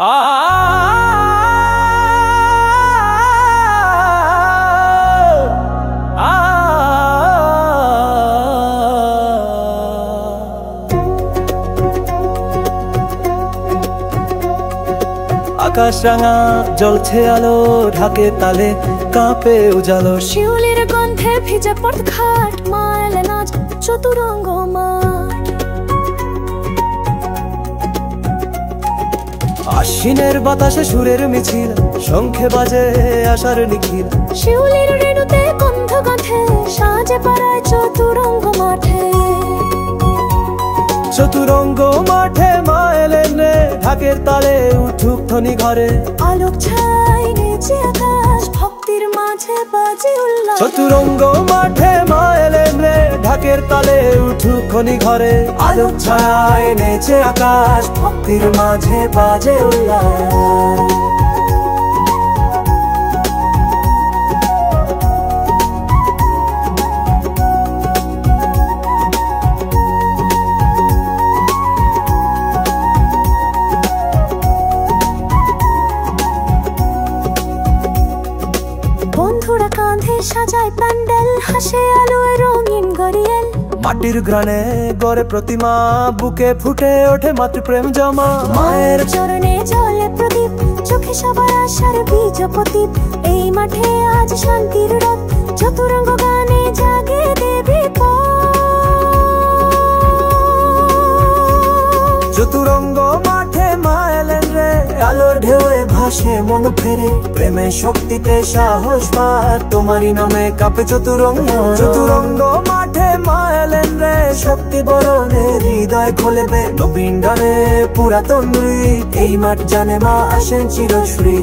আকাশ রাঙা জ্বলছে আলো, ঢাকে তালে কাঁপে উজালো। শিউলির গন্ধে ভিজে পথঘাট, মায়ের নাচ চতুরঙ্গ মাঠ। আশ্বিনের বাতাসে সুরের মিছিল, শঙ্খে বাজে আশার নিখিল। শিউলির রেণুতে গন্ধ গাঁথে, সাজে পাড়ায় চতুরঙ্গ মাঠে। চতুরঙ্গ মাঠে মা এলেন রে, ঢাকের তালে উঠুক ধ্বনি ঘরে। আলোক ছাই নেচে আকাশ, ভক্তির মাঝে বাজে উল্লাস। চতুরঙ্গ মাঠে মা এলেন রে, ঢাকের তালে উঠুক ধ্বনি ঘরে। আলোক ছায় নেচে আকাশ, ভক্তির মাঝে বাজে উল্লাস। বন্ধুরা কাঁধে সাজায় প্যান্ডেল, হাসে আলোয় রঙিন গরিয়েল। মাটির ঘ্রাণে গড়ে প্রতিমা, বুকে ফুটে ওঠে মাতৃপ্রেম জমা। মায়ের চরণে জ্বলে প্রদীপ, চোখে সবার আশার বীজ প্রদীপ। এই মাঠে আজ শান্তির রথ, চতুরঙ্গ গানে জাগে দেবী চতুরঙ্গ মাঠে মা এলেন রে, আলোর ঢেউয়ে ভাসে মন ফেরে। প্রেমের শক্তিতে সাহস পায়, তোমারই নামে কাঁপে চতুরঙ্গ। চতুরঙ্গ মাঠে মা এলেন রে, শক্তি বরণে হৃদয় খোলেবে। নবীন ডানে পুরাতন এই মাঠ জানে মা আসেন চিরশ্রী।